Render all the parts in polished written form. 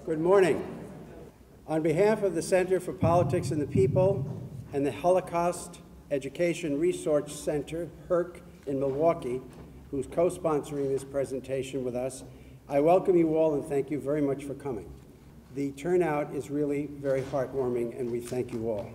Good morning. On behalf of the Center for Politics and the People and the Holocaust Education Research Center, HERC, in Milwaukee, who's co-sponsoring this presentation with us, I welcome you all and thank you very much for coming. The turnout is really very heartwarming, and we thank you all.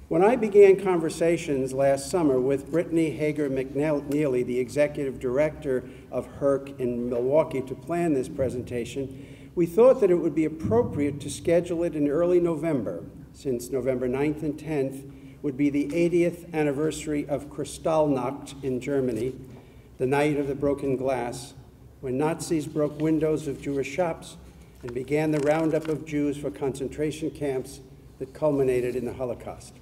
When I began conversations last summer with Brittany Hager McNeely, the executive director of HERC in Milwaukee, to plan this presentation, we thought that it would be appropriate to schedule it in early November, since November 9th and 10th would be the 80th anniversary of Kristallnacht in Germany, the night of the broken glass, when Nazis broke windows of Jewish shops and began the roundup of Jews for concentration camps that culminated in the Holocaust.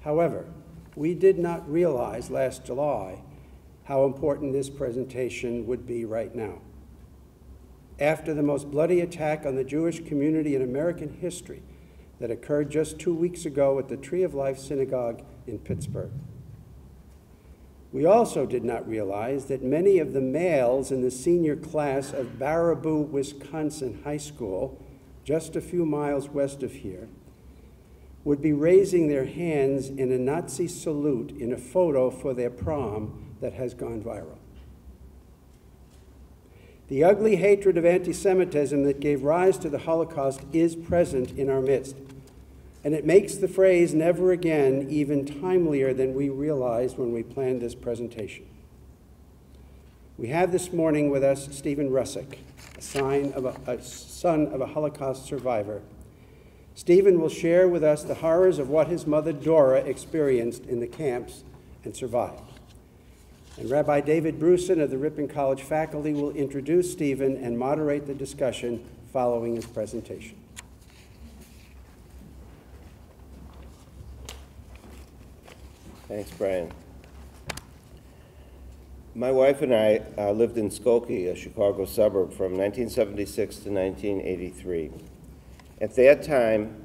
However, we did not realize last July how important this presentation would be right now. After the most bloody attack on the Jewish community in American history that occurred just 2 weeks ago at the Tree of Life Synagogue in Pittsburgh. We also did not realize that many of the males in the senior class of Baraboo, Wisconsin High School, just a few miles west of here, would be raising their hands in a Nazi salute in a photo for their prom that has gone viral. The ugly hatred of anti-Semitism that gave rise to the Holocaust is present in our midst, and it makes the phrase "never again" even timelier than we realized when we planned this presentation. We have this morning with us Stephen Russick, a son of a Holocaust survivor. Stephen will share with us the horrors of what his mother Dora experienced in the camps and survived. And Rabbi David Bruson of the Ripon College faculty will introduce Stephen and moderate the discussion following his presentation. Thanks, Brian. My wife and I lived in Skokie, a Chicago suburb, from 1976 to 1983. At that time,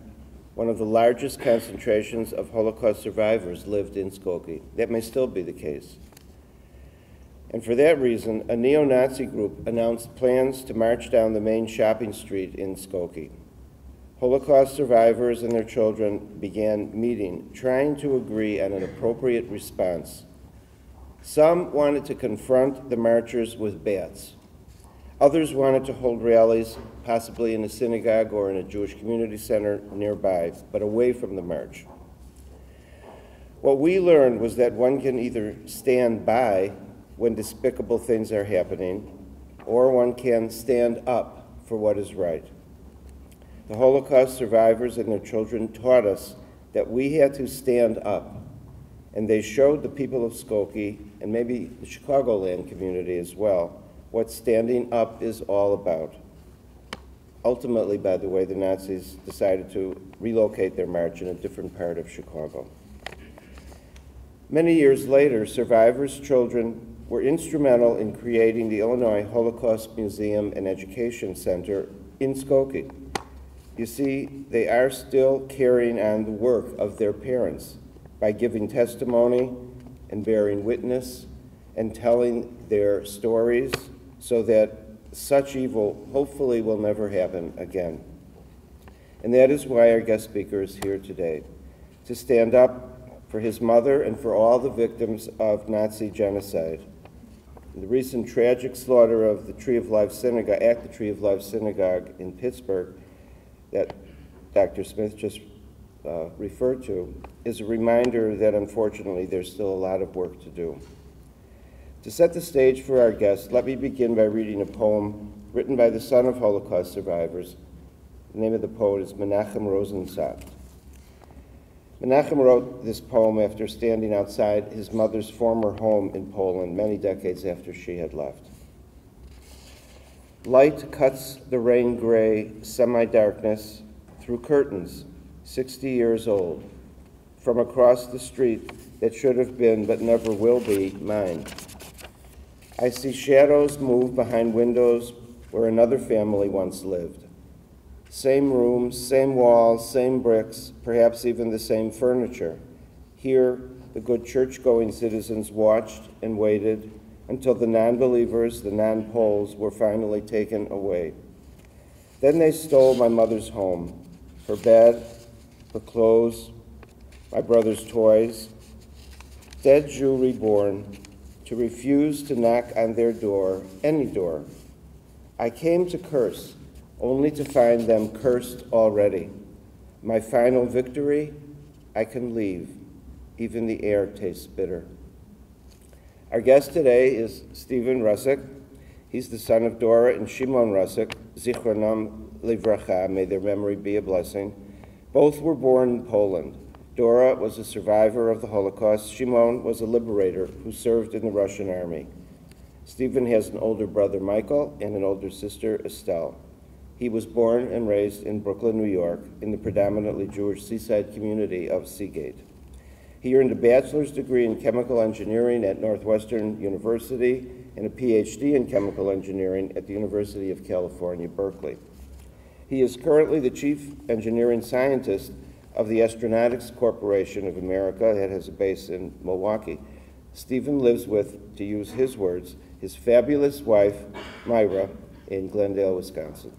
one of the largest concentrations of Holocaust survivors lived in Skokie. That may still be the case. And for that reason, a neo-Nazi group announced plans to march down the main shopping street in Skokie. Holocaust survivors and their children began meeting, trying to agree on an appropriate response. Some wanted to confront the marchers with bats. Others wanted to hold rallies, possibly in a synagogue or in a Jewish community center nearby, but away from the march. What we learned was that one can either stand by when despicable things are happening, or one can stand up for what is right. The Holocaust survivors and their children taught us that we had to stand up, and they showed the people of Skokie, and maybe the Chicagoland community as well, what standing up is all about. Ultimately, by the way, the Nazis decided to relocate their march in a different part of Chicago. Many years later, survivors' children were instrumental in creating the Illinois Holocaust Museum and Education Center in Skokie. You see, they are still carrying on the work of their parents by giving testimony and bearing witness and telling their stories so that such evil hopefully will never happen again. And that is why our guest speaker is here today, to stand up for his mother and for all the victims of Nazi genocide. The recent tragic slaughter of the Tree of Life Synagogue, at the Tree of Life Synagogue in Pittsburgh, that Dr. Smith just referred to, is a reminder that unfortunately there's still a lot of work to do. To set the stage for our guest, let me begin by reading a poem written by the son of Holocaust survivors. The name of the poet is Menachem Rosensaft. Menachem wrote this poem after standing outside his mother's former home in Poland many decades after she had left. Light cuts the rain-gray semi-darkness through curtains 60 years old, from across the street that should have been but never will be mine. I see shadows move behind windows where another family once lived. Same rooms, same walls, same bricks, perhaps even the same furniture. Here, the good church-going citizens watched and waited until the non-believers, the non-Poles, were finally taken away. Then they stole my mother's home, her bed, her clothes, my brother's toys, dead Jew reborn, to refuse to knock on their door, any door. I came to curse, only to find them cursed already. My final victory, I can leave. Even the air tastes bitter. Our guest today is Stephen Russick. He's the son of Dora and Shimon Russick, Zichronam Livracha, may their memory be a blessing. Both were born in Poland. Dora was a survivor of the Holocaust. Shimon was a liberator who served in the Russian army. Stephen has an older brother, Michael, and an older sister, Estelle. He was born and raised in Brooklyn, New York, in the predominantly Jewish seaside community of Seagate. He earned a bachelor's degree in chemical engineering at Northwestern University and a PhD in chemical engineering at the University of California, Berkeley. He is currently the chief engineering scientist of the Astronautics Corporation of America that has a base in Milwaukee. Stephen lives with, to use his words, his fabulous wife, Myra, in Glendale, Wisconsin.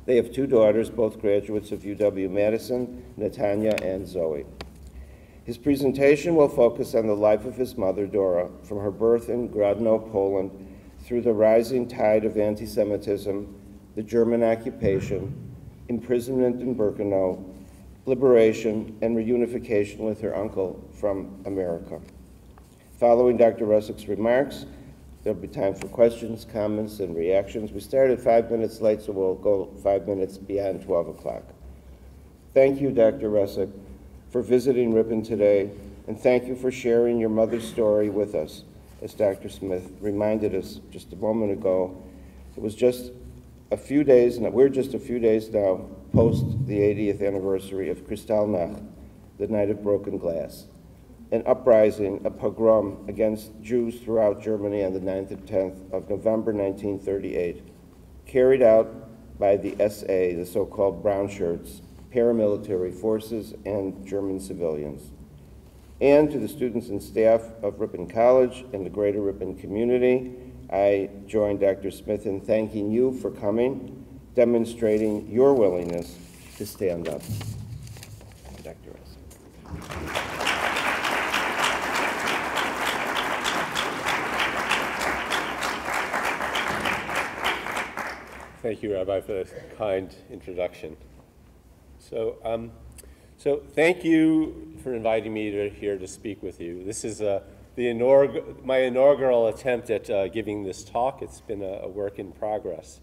They have two daughters, both graduates of UW-Madison, Natanya and Zoe. His presentation will focus on the life of his mother, Dora, from her birth in Grodno, Poland, through the rising tide of anti-Semitism, the German occupation, imprisonment in Birkenau, liberation, and reunification with her uncle from America. Following Dr. Russick's remarks, there'll be time for questions, comments, and reactions. We started 5 minutes late, so we'll go 5 minutes beyond 12 o'clock. Thank you, Dr. Russick, for visiting Ripon today, and thank you for sharing your mother's story with us. As Dr. Smith reminded us just a moment ago, it was just a few days, and we're just a few days now post the 80th anniversary of Kristallnacht, the Night of Broken Glass, an uprising, a pogrom against Jews throughout Germany on the 9th and 10th of November 1938, carried out by the SA, the so-called brown shirts, paramilitary forces, and German civilians. And to the students and staff of Ripon College and the greater Ripon community, I join Dr. Smith in thanking you for coming, demonstrating your willingness to stand up. Dr. Russick. Thank you, Rabbi, for the kind introduction. So thank you for inviting me here to speak with you. This is my inaugural attempt at giving this talk. It's been a work in progress.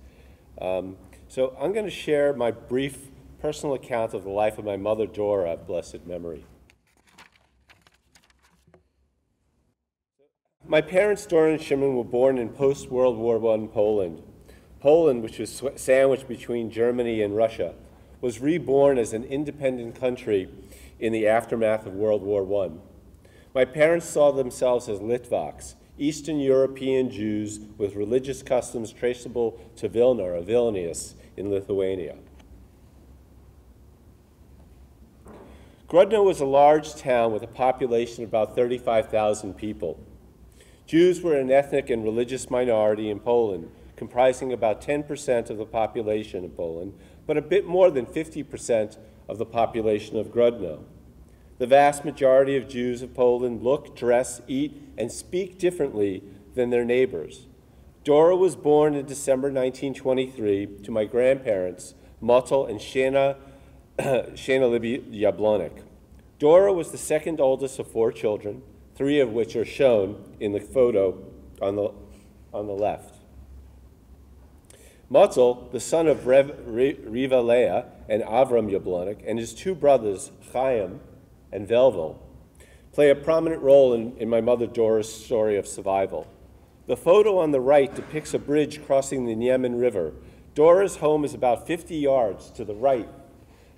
So I'm going to share my brief personal account of the life of my mother, Dora, of blessed memory. My parents, Dora and Shimon, were born in post-World War I Poland. Poland, which was sandwiched between Germany and Russia, was reborn as an independent country in the aftermath of World War I. My parents saw themselves as Litvaks, Eastern European Jews with religious customs traceable to Vilna or Vilnius in Lithuania. Grodno was a large town with a population of about 35,000 people. Jews were an ethnic and religious minority in Poland, comprising about 10% of the population of Poland, but a bit more than 50% of the population of Grodno. The vast majority of Jews of Poland look, dress, eat, and speak differently than their neighbors. Dora was born in December 1923 to my grandparents, Motel and Shana Libby Jablonik. Dora was the second oldest of 4 children, 3 of which are shown in the photo on the left. Motel, the son of Riva Leah and Avram Jablonik, and his 2 brothers, Chaim and Velvel, play a prominent role in my mother Dora's story of survival. The photo on the right depicts a bridge crossing the Niemen River. Dora's home is about 50 yards to the right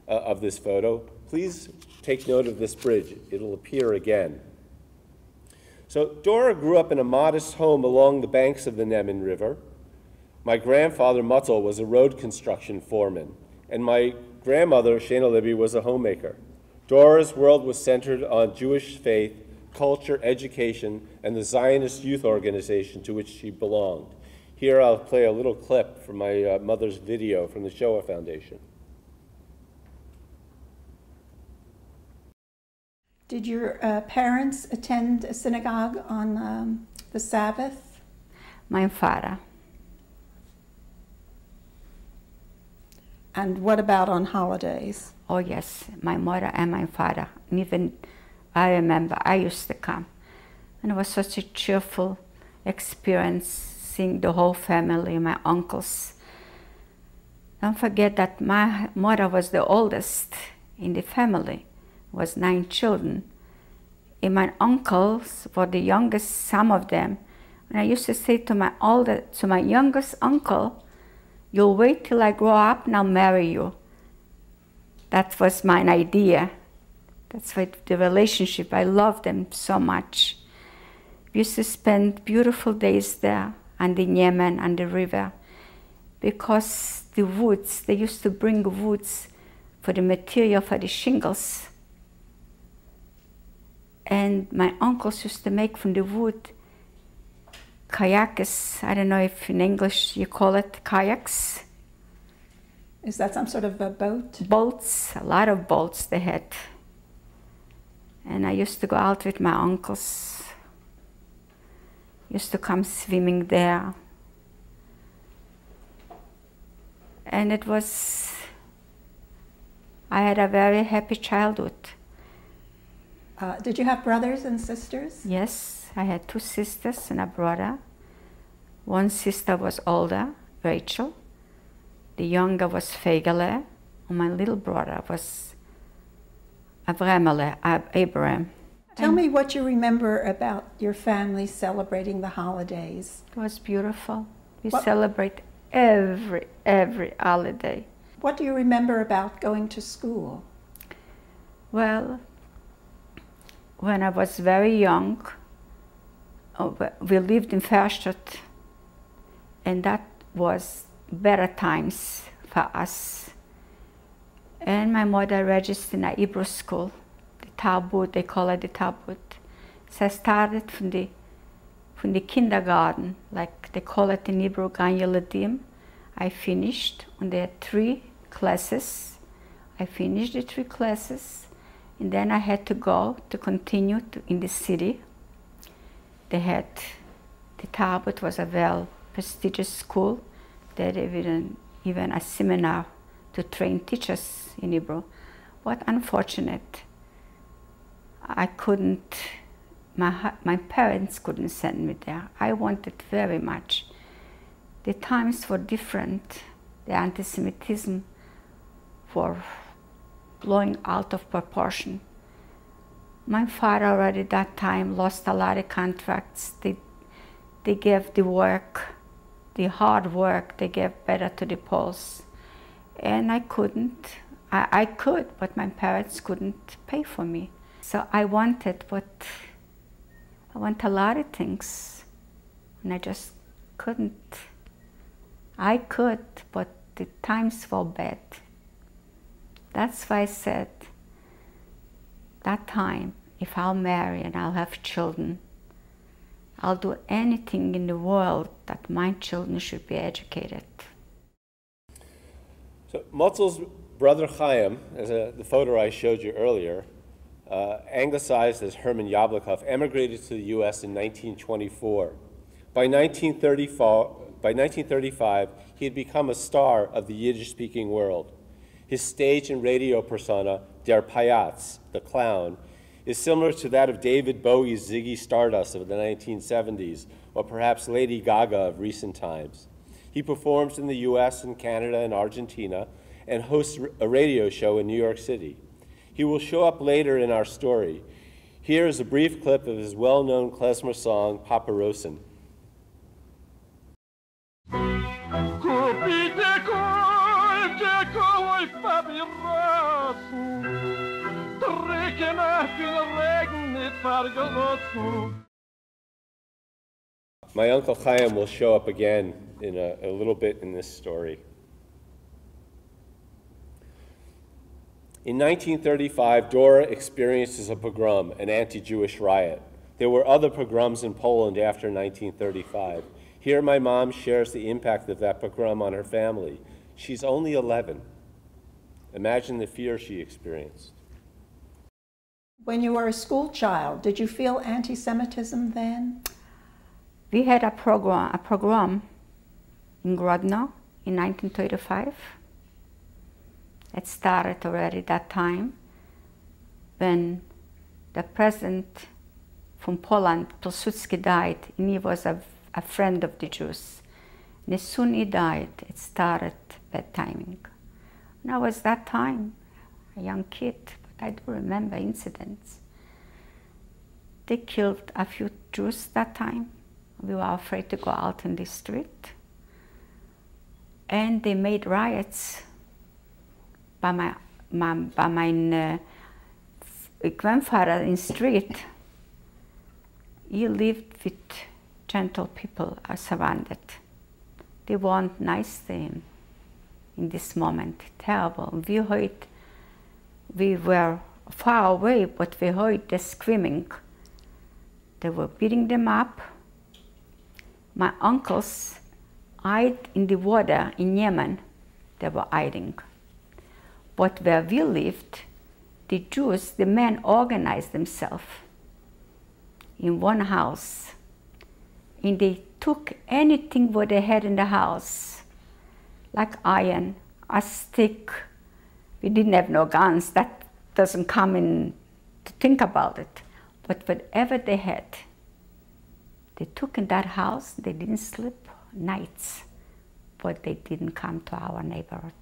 of this photo. Please take note of this bridge. It'll appear again. So Dora grew up in a modest home along the banks of the Niemen River. My grandfather, Motel, was a road construction foreman, and my grandmother, Shana Libby, was a homemaker. Dora's world was centered on Jewish faith, culture, education, and the Zionist youth organization to which she belonged. Here I'll play a little clip from my mother's video from the Shoah Foundation. Did your parents attend a synagogue on the Sabbath? My father. And what about on holidays? Oh yes, my mother and my father. And even I remember I used to come. And it was such a cheerful experience seeing the whole family, my uncles. Don't forget that my mother was the oldest in the family. It was 9 children. And my uncles were the youngest, some of them. And I used to say to my youngest uncle, "You'll wait till I grow up and I'll marry you." That was my idea. That's why the relationship, I loved them so much. We used to spend beautiful days there on the Yemen, on the river, because the woods, they used to bring woods for the material for the shingles. And my uncles used to make from the wood kayaks. I don't know if in English you call it kayaks. Is that some sort of a boat? Boats, a lot of boats they had. And I used to go out with my uncles. Used to come swimming there. And it was, I had a very happy childhood. Did you have brothers and sisters? Yes, I had 2 sisters and a brother. One sister was older, Rachel. The younger was Fegele, and my little brother was Abraham. Tell me what you remember about your family celebrating the holidays. It was beautiful. We What- celebrate every holiday. What do you remember about going to school? Well, when I was very young, we lived in Verstadt, and that was better times for us. And my mother registered in a Hebrew school, the Talmud, they call it the Talmud. So I started from the kindergarten, like they call it in Hebrew, Gan Yeladim. I finished, and there are 3 classes. I finished the 3 classes, and then I had to go to continue in the city. They had, the Talmud was a very prestigious school. They had even a seminar to train teachers in Hebrew. But unfortunate, I couldn't, my parents couldn't send me there. I wanted very much. The times were different. The anti-Semitism were blowing out of proportion. My father already at that time lost a lot of contracts. They gave the work, the hard work, they gave better to the Poles. And I couldn't. I could, but my parents couldn't pay for me. So I wanted a lot of things, and I just couldn't. I could, but the times were bad. That's why I said, that time, if I'll marry and I'll have children, I'll do anything in the world that my children should be educated. So Motzel's brother Chaim, as the photo I showed you earlier, anglicized as Herman Yablokov, emigrated to the U.S. in 1924. By 1935, he had become a star of the Yiddish-speaking world. His stage and radio persona, Der Payatz, the clown, is similar to that of David Bowie's Ziggy Stardust of the 1970s, or perhaps Lady Gaga of recent times. He performs in the US and Canada and Argentina and hosts a radio show in New York City. He will show up later in our story. Here is a brief clip of his well-known klezmer song, Paparosin. My Uncle Chaim will show up again in a little bit in this story. In 1935, Dora experiences a pogrom, an anti-Jewish riot. There were other pogroms in Poland after 1935. Here my mom shares the impact of that pogrom on her family. She's only 11. Imagine the fear she experienced. When you were a school child, did you feel anti-Semitism then? We had a pogrom in Grodno in 1935. It started already that time when the president from Poland, Pilsudski, died, and he was a friend of the Jews. And as soon as he died, it started bad timing. And I was that time, a young kid, but I do remember incidents. They killed a few Jews that time. We were afraid to go out in the street. And they made riots by my grandfather in street. He lived with gentle people surrounded. They weren't nice to him in this moment. Terrible. We were far away, but we heard the screaming. They were beating them up. My uncles hid in the water in Yemen. They were hiding. But where we lived, the Jews, the men organized themselves in one house. And they took anything what they had in the house, like iron, a stick. We didn't have no guns. That doesn't come in to think about it. But whatever they had, they took in that house. They didn't sleep nights, but they didn't come to our neighborhood.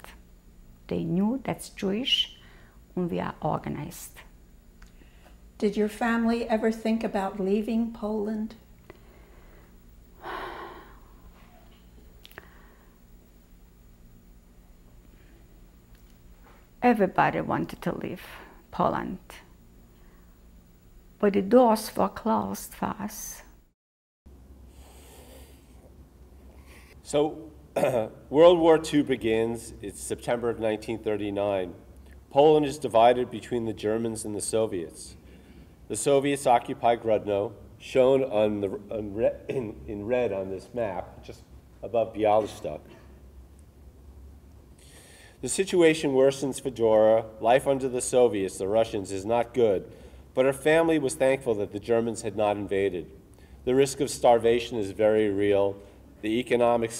They knew that's Jewish, and we are organized. Did your family ever think about leaving Poland? Everybody wanted to leave Poland, but the doors were closed for us. So World War II begins. It's September of 1939. Poland is divided between the Germans and the Soviets. The Soviets occupy Grodno, shown in red on this map, just above Bialystok. The situation worsens for Dora. Life under the Soviets, the Russians, is not good, but her family was thankful that the Germans had not invaded. The risk of starvation is very real. The economic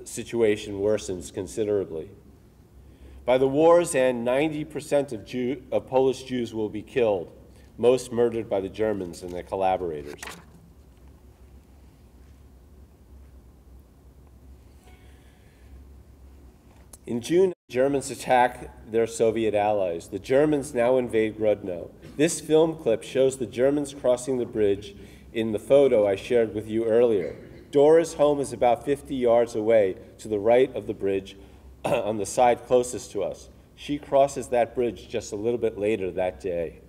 situation worsens considerably. By the war's end, 90% of Polish Jews will be killed, most murdered by the Germans and their collaborators. In June, Germans attack their Soviet allies. The Germans now invade Grodno. This film clip shows the Germans crossing the bridge in the photo I shared with you earlier. Dora's home is about 50 yards away to the right of the bridge on the side closest to us. She crosses that bridge just a little bit later that day.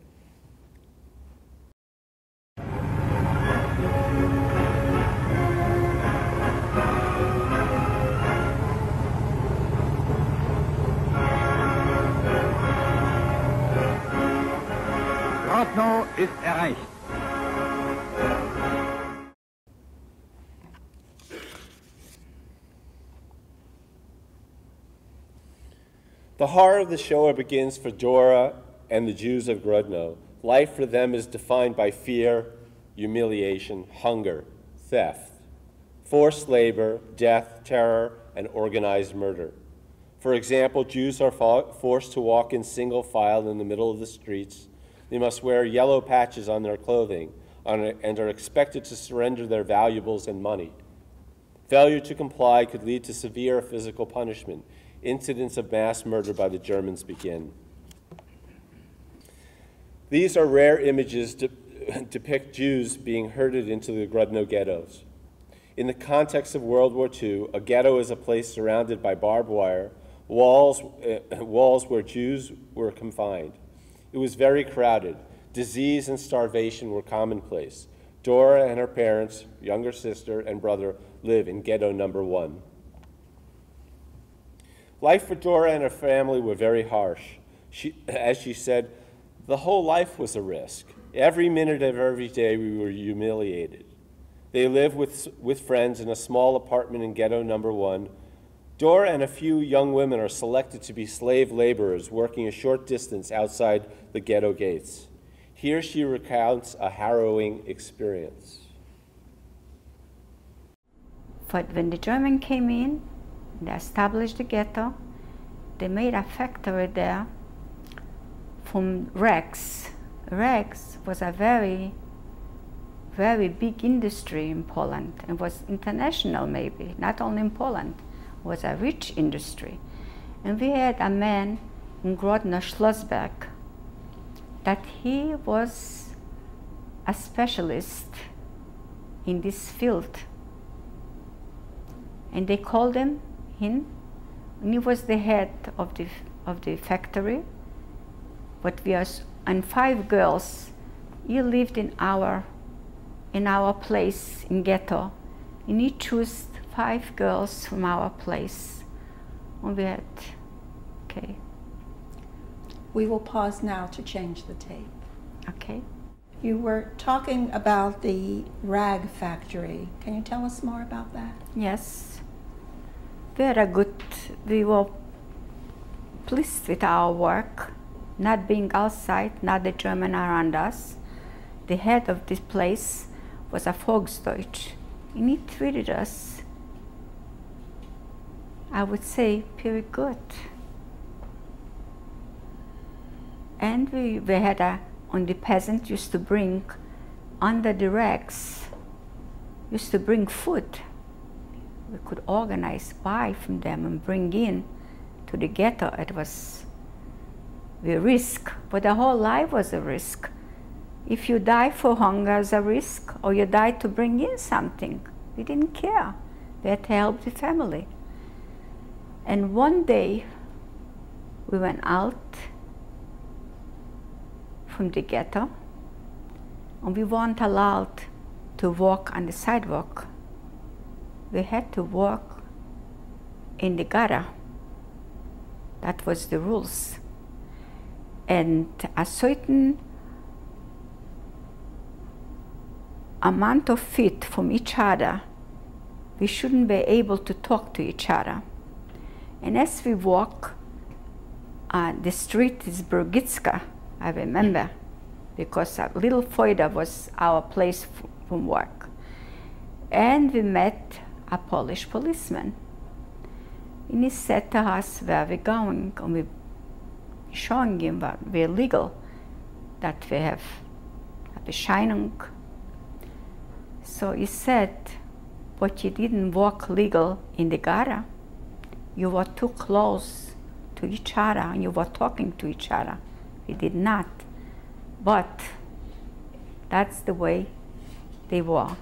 Grodno ist erreicht. The horror of the Shoah begins for Dora and the Jews of Grodno. Life for them is defined by fear, humiliation, hunger, theft, forced labor, death, terror, and organized murder. For example, Jews are forced to walk in single file in the middle of the streets. They must wear yellow patches on their clothing and are expected to surrender their valuables and money. Failure to comply could lead to severe physical punishment. Incidents of mass murder by the Germans begin. These are rare images depict Jews being herded into the Grodno ghettos. In the context of World War II, a ghetto is a place surrounded by barbed wire, walls where Jews were confined. It was very crowded. Disease and starvation were commonplace. Dora and her parents, younger sister, and brother live in ghetto number 1. Life for Dora and her family were very harsh. As she said, the whole life was a risk. Every minute of every day we were humiliated. They live with friends in a small apartment in ghetto number 1. Dora and a few young women are selected to be slave laborers working a short distance outside the ghetto gates. Here she recounts a harrowing experience. But when the Germans came in, they established the ghetto, they made a factory there from rags. Rags was a very big industry in Poland. It was international maybe, not only in Poland. It was a rich industry. And we had a man in Grodno Schlossberg that he was a specialist in this field. And they called him in, and he was the head of the factory. But we are, and 5 girls, he lived in our place in ghetto, and he chose 5 girls from our place. And we had, okay. We will pause now to change the tape. Okay. You were talking about the rag factory. Can you tell us more about that? Yes. We were pleased with our work, not being outside, not the German around us. The head of this place was a Volksdeutsch, and he treated us, I would say, very good. And we had on the peasant used to bring, under the rags, used to bring food. We could organize, buy from them and bring in to the ghetto. It was a risk, but the whole life was a risk. If you die for hunger is a risk, or you die to bring in something. We didn't care. We had to help the family. And one day, we went out from the ghetto, and we weren't allowed to walk on the sidewalk. We had to walk in the gutter. That was the rules. And a certain amount of feet from each other, we shouldn't be able to talk to each other. And as we walk, the street is Brugitska, I remember, because a little further was our place from work. And we met a Polish policeman. And he said to us where we're going, and we're showing him that we're legal, that we have a Bescheinigung. So he said, but you didn't walk legal in the gutter. You were too close to each other and you were talking to each other. We did not. But that's the way they were.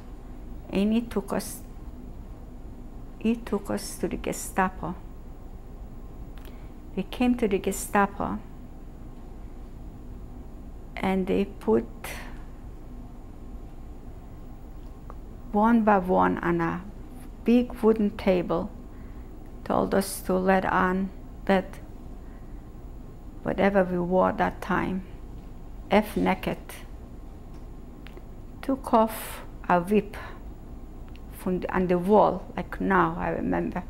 And he took us to the Gestapo. We came to the Gestapo and they put one by one on a big wooden table, told us to let on that whatever we wore that time, F naked, took off a whip from on the wall, like now I remember.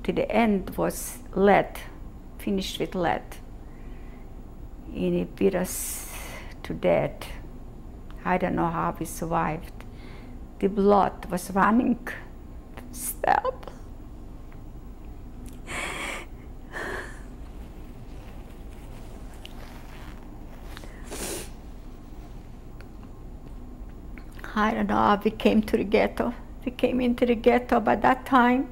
To the end was lead, finished with lead. And it beat us to death. I don't know how we survived. The blood was running. Stop. I don't know how we came to the ghetto. We came into the ghetto, but that time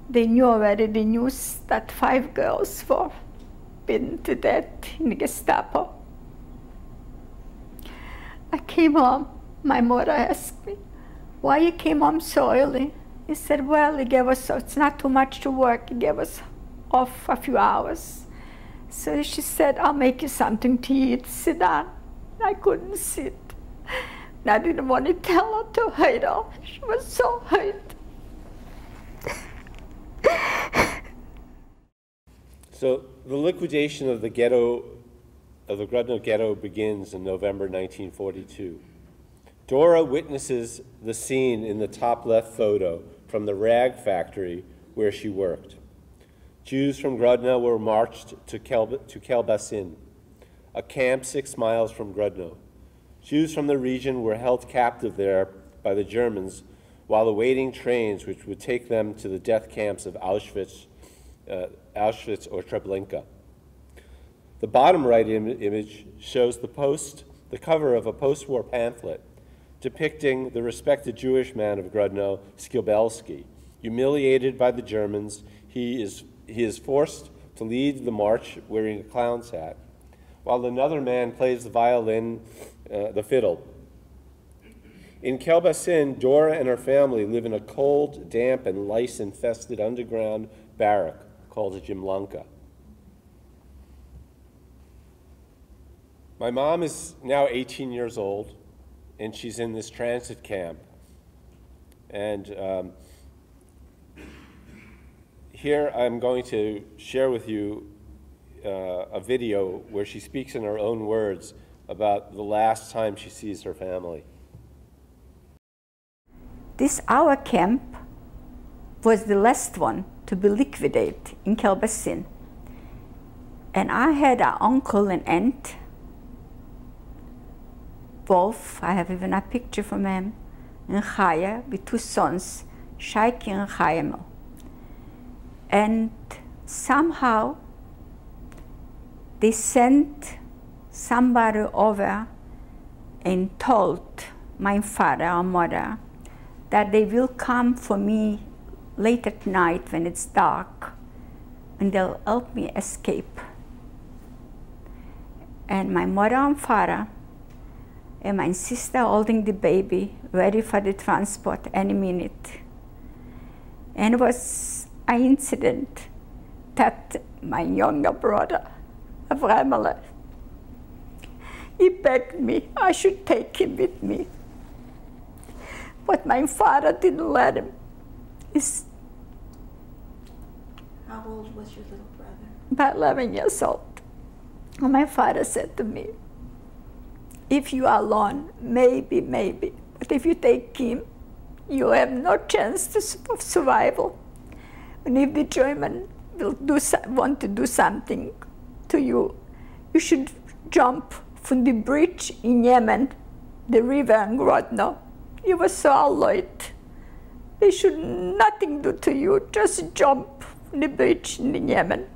they knew already the news that 5 girls were beaten to death in the Gestapo. I came home. My mother asked me, why you came home so early? He said, well, he gave us, it's not too much to work. He gave us off a few hours. So she said, I'll make you something to eat. Sit down. I couldn't sit. And I didn't want to tell her to hide her. She was so hurt. So the liquidation of the ghetto, of the Grodno ghetto, begins in November 1942. Dora witnesses the scene in the top left photo from the rag factory where she worked. Jews from Grodno were marched to Kelbasin, a camp 6 miles from Grodno. Jews from the region were held captive there by the Germans while awaiting trains which would take them to the death camps of Auschwitz or Treblinka. The bottom right image shows the cover of a post-war pamphlet depicting the respected Jewish man of Grodno, Skibelsky. Humiliated by the Germans, he is forced to lead the march wearing a clown's hat, while another man plays the violin, the fiddle. In Kelbasin, Dora and her family live in a cold, damp, and lice-infested underground barrack called a Jimlanka. My mom is now 18 years old, and she's in this transit camp. And here I'm going to share with you a video where she speaks in her own words about the last time she sees her family. This our camp was the last one to be liquidated in Kelbasin. And I had an uncle and aunt, both, I have even a picture from them, in Chaya with 2 sons, Shaiki and Chayamel. And somehow they sent somebody over and told my father or mother that they will come for me late at night when it's dark and they'll help me escape. And my mother and father and my sister holding the baby, ready for the transport any minute. And it was an incident that my younger brother, Avramele, he begged me I should take him with me. But my father didn't let him. How old was your little brother? About 11 years old. And my father said to me, if you are alone, maybe, but if you take him, you have no chance of survival. And if the German will want to do something to you, you should jump from the bridge in Yemen, the river in Grodno. You were so alloyed. They should nothing do to you, just jump from the bridge in Yemen.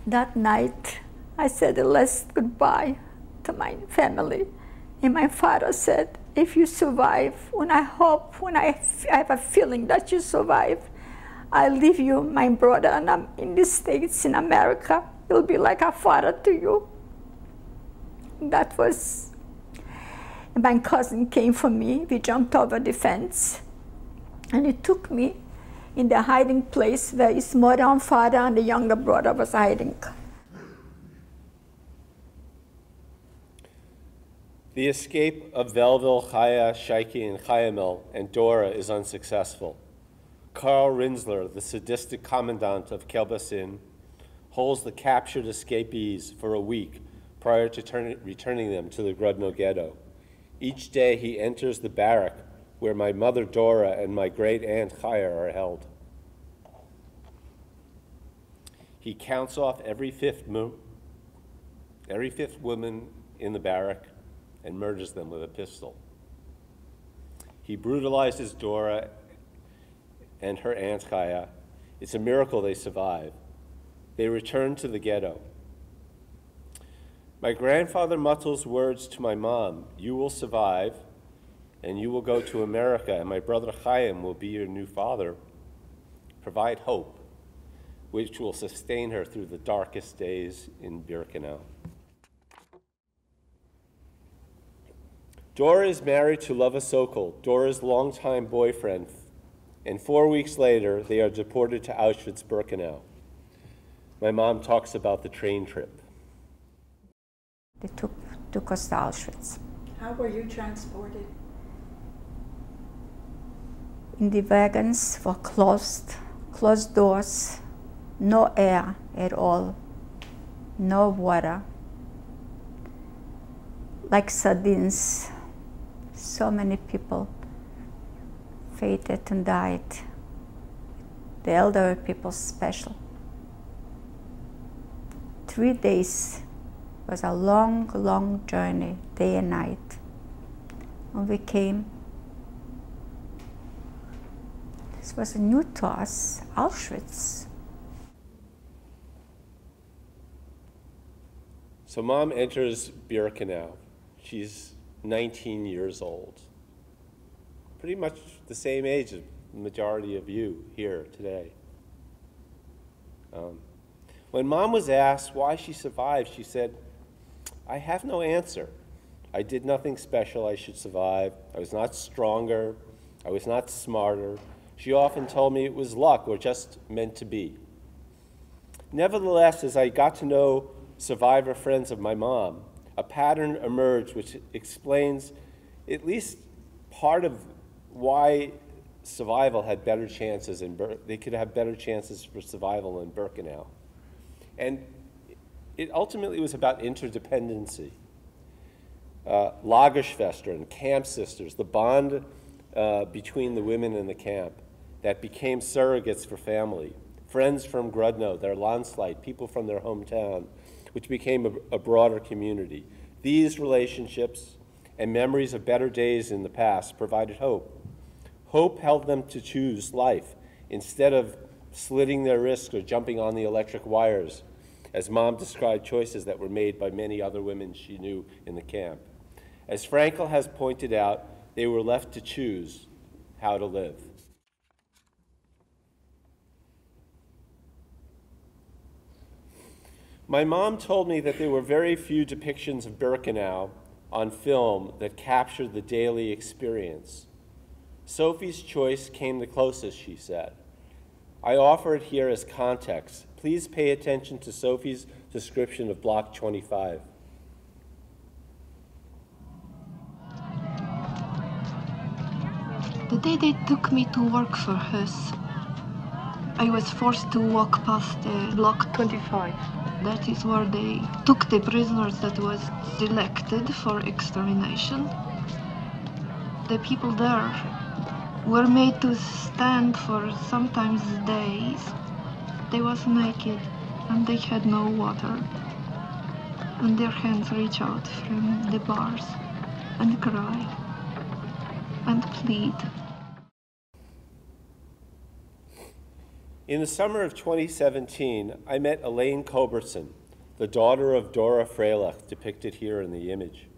That night, I said the last goodbye to my family. And my father said, if you survive, when I have a feeling that you survive, I'll leave you, my brother, and I'm in the States, in America. He'll be like a father to you. That was, my cousin came for me. We jumped over the fence, and he took me in the hiding place where his mother and father and the younger brother was hiding. The escape of Velvel, Chaya, Shaiki, and Chayamel and Dora is unsuccessful. Karl Rinzler, the sadistic commandant of Kelbasin, holds the captured escapees for a week prior to returning them to the Grodno ghetto. Each day he enters the barrack where my mother Dora and my great-aunt Chaya are held. He counts off every fifth woman in the barrack and murders them with a pistol. He brutalizes Dora and her aunt Chaya. It's a miracle they survive. They return to the ghetto. My grandfather mutters words to my mom, "You will survive, and you will go to America, and my brother Chaim will be your new father. Provide hope, which will sustain her through the darkest days in Birkenau." Dora is married to Lova Sokol, Dora's longtime boyfriend, and 4 weeks later, they are deported to Auschwitz-Birkenau. My mom talks about the train trip. They took us to Auschwitz. How were you transported? And the wagons were closed closed doors, no air at all, no water, like sardines. So many people faded and died. The elderly people special. 3 days was a long, long journey, day and night. When we came, this was new to us, Auschwitz. So Mom enters Birkenau. She's 19 years old. Pretty much the same age as the majority of you here today. When Mom was asked why she survived, she said, "I have no answer. I did nothing special I should survive. I was not stronger. I was not smarter. She often told me it was luck or just meant to be." Nevertheless, as I got to know survivor friends of my mom, a pattern emerged which explains at least part of why survival had better chances they could have better chances for survival in Birkenau. And it ultimately was about interdependency. Lagerschwestern and camp sisters, the bond between the women in the camp that became surrogates for family, friends from Grodno, their Landsleit, people from their hometown, which became a broader community. These relationships and memories of better days in the past provided hope. Hope held them to choose life instead of slitting their wrists or jumping on the electric wires, as Mom described choices that were made by many other women she knew in the camp. As Frankel has pointed out, they were left to choose how to live. My mom told me that there were very few depictions of Birkenau on film that captured the daily experience. Sophie's choice came the closest, she said. I offer it here as context. Please pay attention to Sophie's description of Block 25. The day they took me to work for Hus, I was forced to walk past Block 25. That is where they took the prisoners that was selected for extermination. The people there were made to stand for sometimes days. They was naked and they had no water. And their hands reach out from the bars and cry and plead. In the summer of 2017, I met Elaine Culbertson, the daughter of Dora Freilich, depicted here in the image.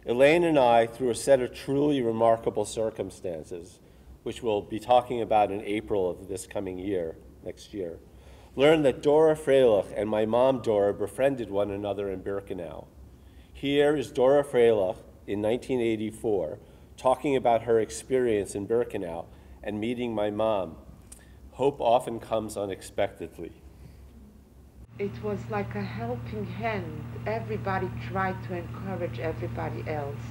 Elaine and I, through a set of truly remarkable circumstances, which we'll be talking about in April of this coming year, next year, learned that Dora Freilich and my mom Dora befriended one another in Birkenau. Here is Dora Freilich in 1984 talking about her experience in Birkenau and meeting my mom. Hope often comes unexpectedly. It was like a helping hand. Everybody tried to encourage everybody else.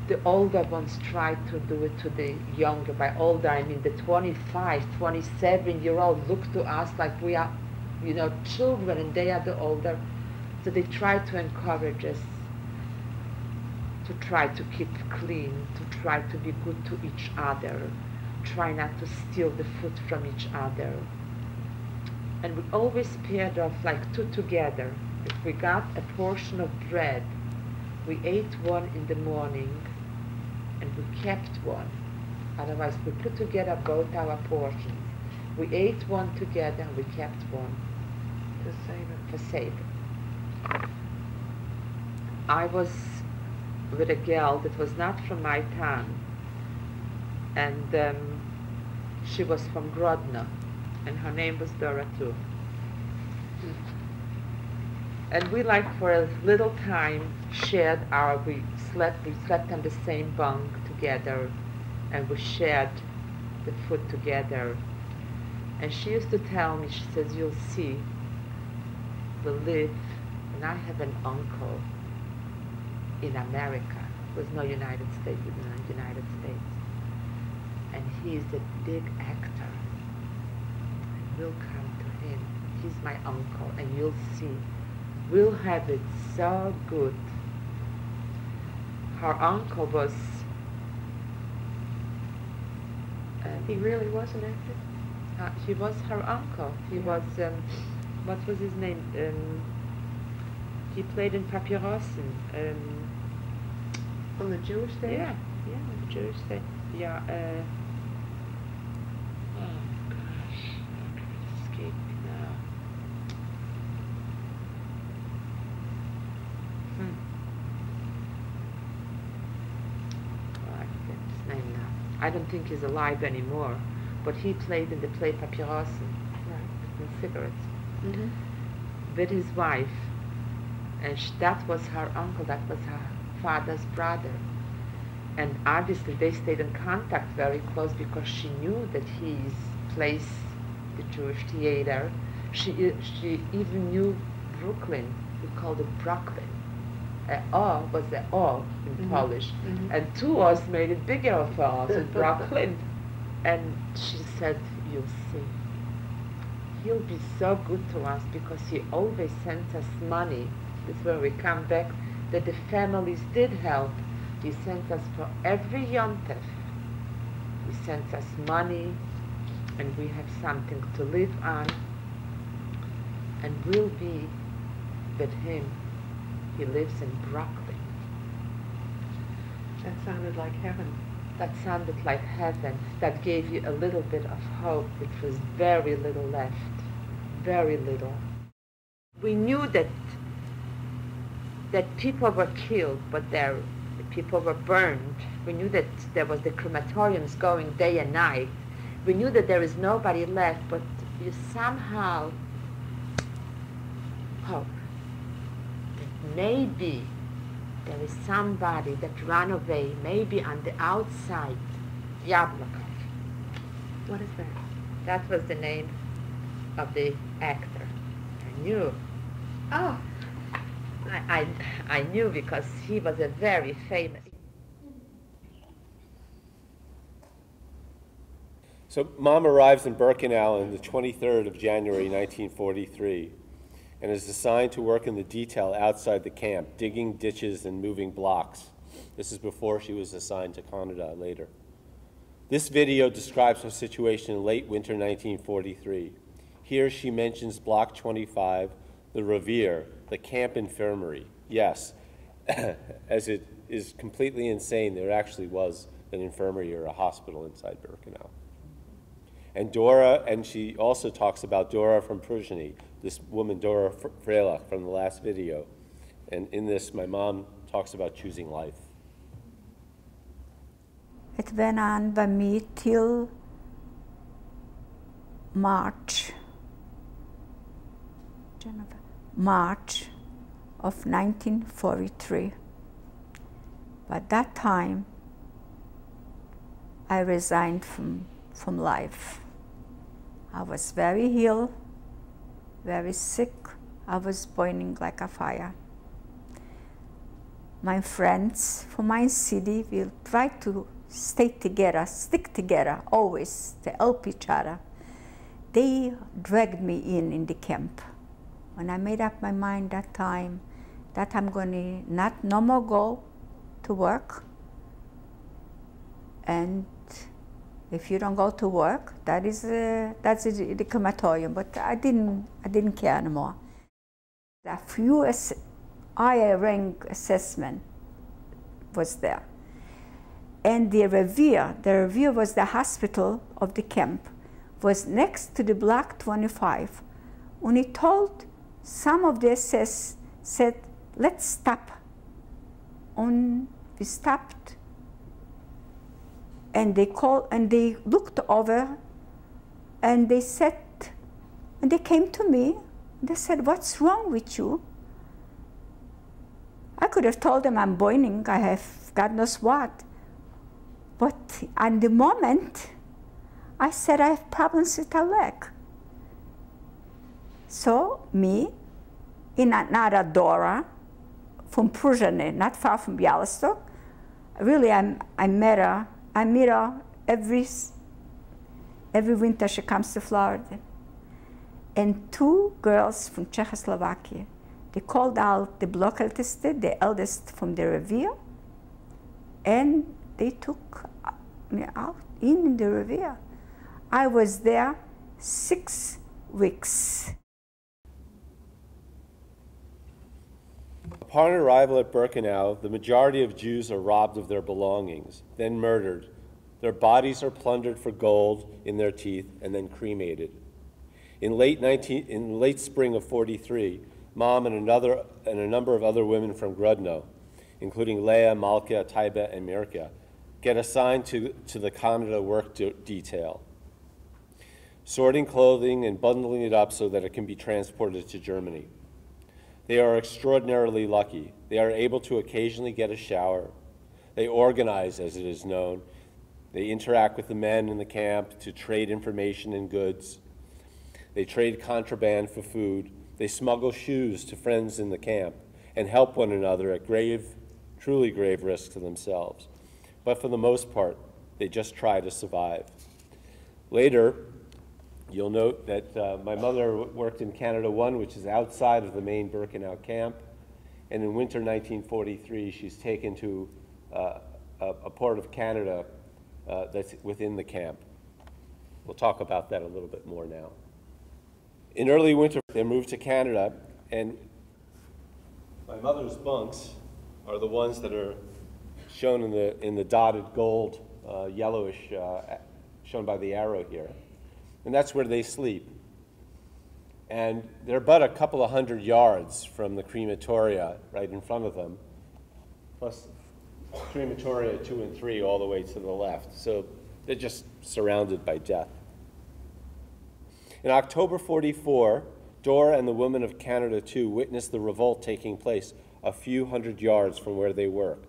The older ones tried to do it to the younger. By older, I mean the 25, 27-year-old look to us like we are, children, and they are the older. So they tried to encourage us to try to keep clean, to try to be good to each other, try not to steal the food from each other. And we always paired off like two together. If we got a portion of bread, we ate one in the morning and we kept one. Otherwise, we put together both our portions. We ate one together and we kept one for saving. I was with a girl that was not from my town, and she was from Grodno, and her name was Dora too. And we, like, for a little time shared we slept on the same bunk together, and we shared the food together. And she used to tell me, she says, "You'll see, we'll live," and I have an uncle in America. There was no United States, and he's a big actor. we'll come to him. He's my uncle, and you'll see. We'll have it so good. Her uncle was... He really was an actor? he was her uncle. He was, what was his name? He played in Papyrossen. On the Jewish stage? Yeah, the Jewish stage. Yeah, oh gosh, how can it escape me now? Oh, I forget his name now. I don't think he's alive anymore, but he played in the play Papyrossen, Right. with cigarettes, Mm-hmm. with his wife, and that was her uncle, that was her father's brother. And obviously they stayed in contact very close because she knew that his place, the Jewish theater, she even knew Brooklyn. We called it Brooklyn. O was the O in Polish. Mm-hmm. And two O's made it bigger of us in Brooklyn. And she said, you'll see. He'll be so good to us because he always sends us money. This is where we come back, that the families did help. He sent us for every Yom Tov. He sends us money, and we have something to live on, and we'll be with him. He lives in Brooklyn. That sounded like heaven. That sounded like heaven. That gave you a little bit of hope, which was very little left. Very little. We knew that people were killed, but people were burned. We knew that there was the crematoriums going day and night. We knew that there is nobody left, but you somehow hope that maybe there is somebody that ran away, maybe on the outside. Yablokov. What is that? That was the name of the actor. I knew. Oh. I knew because he was a very famous. So Mom arrives in Birkenau on the 23rd of January 1943 and is assigned to work in the detail outside the camp, digging ditches and moving blocks. This is before she was assigned to Canada later. This video describes her situation in late winter 1943. Here she mentions Block 25, the Revier, the camp infirmary. Yes, as it is completely insane, there actually was an infirmary or a hospital inside Birkenau. And Dora, and she also talks about Dora from Pruzhny, this woman, Dora Freilach, from the last video. And in this, my mom talks about choosing life. It went on by me till March of 1943. By that time, I resigned from life. I was very ill, very sick. I was burning like a fire. My friends from my city will try to stay together, stick together, always, to help each other. They dragged me in the camp. When I made up my mind that time that I'm going to no more go to work, and if you don't go to work, that's the crematorium. But I didn't care anymore. A few higher rank assessment was there, and the Revier was the hospital of the camp, was next to the Block 25. When he told some of the SS said, let's stop. And we stopped, and they looked over, and they said, and they came to me, and they said, what's wrong with you? I could have told them I'm burning, I have God knows what. But at the moment, I said I have problems with a leg. So me, in another Dora, from Pruzhny, not far from Bialystok, really I met her every winter she comes to Florida. and 2 girls from Czechoslovakia. They called out the block eldest, the eldest from the revier, and they took me out in the revier. I was there 6 weeks. Upon arrival at Birkenau, the majority of Jews are robbed of their belongings, then murdered. Their bodies are plundered for gold in their teeth and then cremated. In late spring of '43, Mom and a number of other women from Grodno, including Leah, Malka, Taiba, and Mirka, get assigned to the Canada work detail, sorting clothing and bundling it up so that it can be transported to Germany. They are extraordinarily lucky. They are able to occasionally get a shower. They organize, as it is known. They interact with the men in the camp to trade information and goods. They trade contraband for food. They smuggle shoes to friends in the camp and help one another at truly grave risk to themselves. But for the most part, they just try to survive. Later, you'll note that my mother worked in Canada 1, which is outside of the main Birkenau camp. And in winter 1943, she's taken to a part of Canada that's within the camp. We'll talk about that a little bit more now. In early winter, they moved to Canada, and my mother's bunks are the ones that are shown in the dotted gold, yellowish, shown by the arrow here. And that's where they sleep. And they're but a couple of 100 yards from the crematoria right in front of them, plus crematoria 2 and 3 all the way to the left. So they're just surrounded by death. In October '44, Dora and the women of Canada 2 witnessed the revolt taking place a few hundred yards from where they work.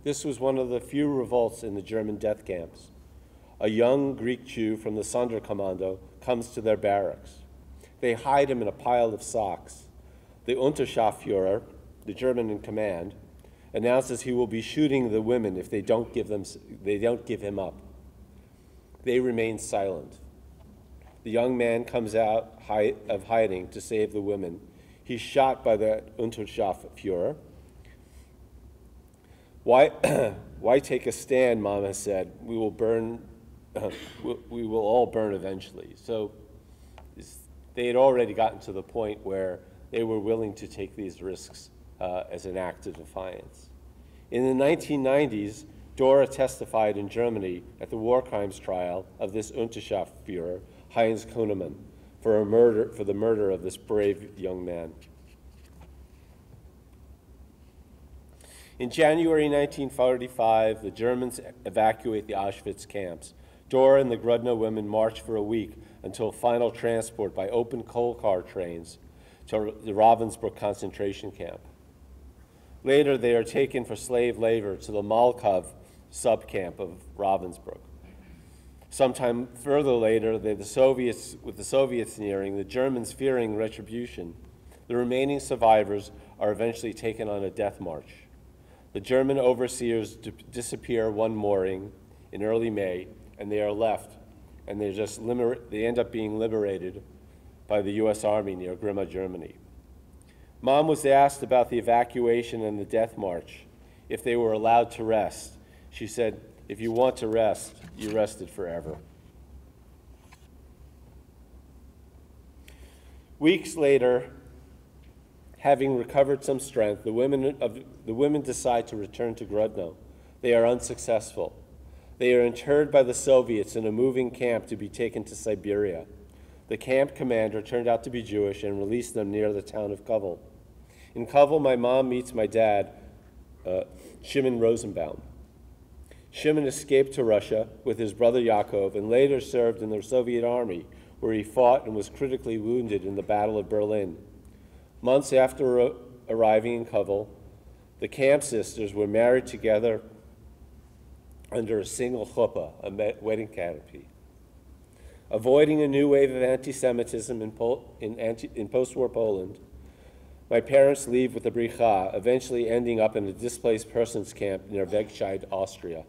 This was one of the few revolts in the German death camps. A young Greek Jew from the Sonderkommando comes to their barracks. They hide him in a pile of socks. The Unterscharführer, the German in command, announces he will be shooting the women if they don't give him up. They remain silent. The young man comes out of hiding to save the women. He's shot by the Unterscharführer. Why take a stand, Mom has said. We will all burn eventually. So they had already gotten to the point where they were willing to take these risks as an act of defiance. In the 1990s, Dora testified in Germany at the war crimes trial of this Unterscharführer, Heinz Kuhnemann, for the murder of this brave young man. In January 1945, the Germans evacuate the Auschwitz camps. Dora and the Grodno women march for a week until final transport by open coal car trains to the Ravensbrück concentration camp. Later, they are taken for slave labor to the Malkov subcamp of Ravensbrück. Sometime further later, with the Soviets nearing, the Germans fearing retribution, the remaining survivors are eventually taken on a death march. The German overseers disappear one morning in early May, and they are left, and they end up being liberated by the U.S. Army near Grimma, Germany. Mom was asked about the evacuation and the death march, if they were allowed to rest. She said, "If you want to rest, you rested forever." Weeks later, having recovered some strength, the women decide to return to Grodno. They are unsuccessful. They are interred by the Soviets in a moving camp to be taken to Siberia. The camp commander turned out to be Jewish and released them near the town of Kovel. In Kovel, my mom meets my dad, Shimon Rosenbaum. Shimon escaped to Russia with his brother Yaakov and later served in the Soviet army, where he fought and was critically wounded in the Battle of Berlin. Months after arriving in Kovel, the camp sisters were married together under a single chuppah, a wedding canopy. Avoiding a new wave of anti-Semitism in post-war Poland, my parents leave with the Bricha, eventually ending up in a displaced persons camp near Wegscheid, Austria.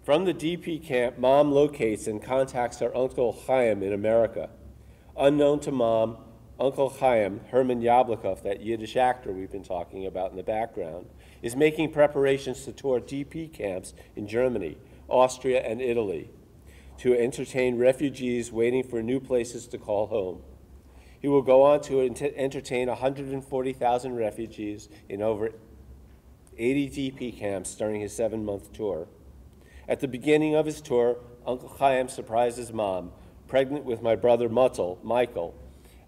From the DP camp, Mom locates and contacts her Uncle Chaim in America. Unknown to Mom, Uncle Chaim, Herman Yablokov, that Yiddish actor we've been talking about in the background, is making preparations to tour DP camps in Germany, Austria, and Italy to entertain refugees waiting for new places to call home. He will go on to entertain 140,000 refugees in over 80 DP camps during his 7-month tour. At the beginning of his tour, Uncle Chaim surprises Mom, pregnant with my brother Michael,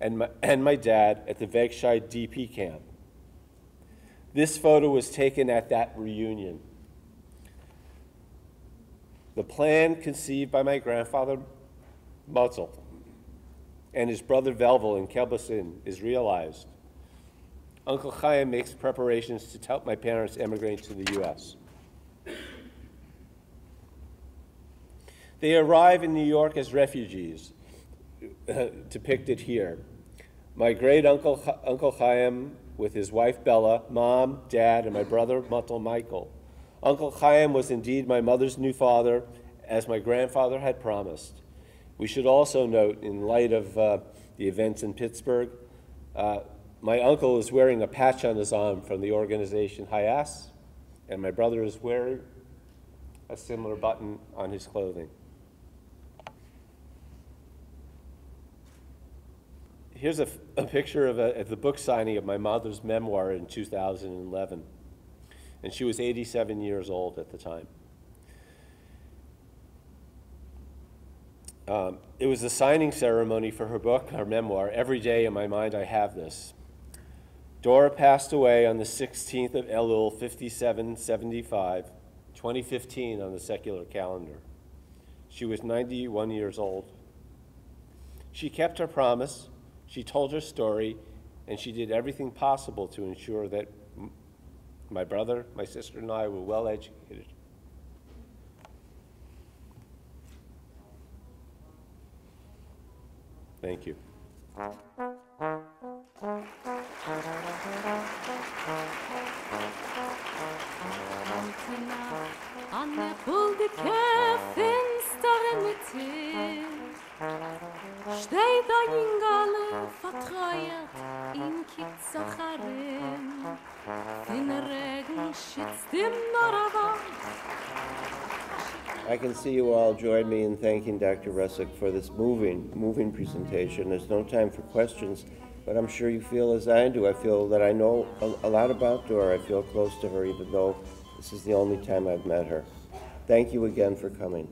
and my dad at the Wegscheid DP camp. This photo was taken at that reunion. The plan conceived by my grandfather Mutzel and his brother Velvel in Kelbesin is realized. Uncle Chaim makes preparations to help my parents emigrate to the U.S. They arrive in New York as refugees, depicted here. My great Uncle Chaim with his wife Bella, Mom, Dad, and my brother Mutzel Michael. Uncle Chaim was indeed my mother's new father, as my grandfather had promised. We should also note, in light of the events in Pittsburgh, my uncle is wearing a patch on his arm from the organization Hayas, and my brother is wearing a similar button on his clothing. Here's a picture of the book signing of my mother's memoir in 2011. And she was 87 years old at the time. It was the signing ceremony for her book, her memoir. Every day in my mind I have this. Dora passed away on the 16th of Elul, 5775, 2015 on the secular calendar. She was 91 years old. She kept her promise, she told her story, and she did everything possible to ensure that my brother, my sister, and I were well educated. Thank you. An der Bulge finsteren Mitte steht ein Ingale vertreuert in Kitzacharim. Den Regen schützt im Norden. I can see you all join me in thanking Dr. Russick for this moving presentation. There's no time for questions, but I'm sure you feel as I do. I feel that I know a lot about Dora. I feel close to her, even though this is the only time I've met her. Thank you again for coming.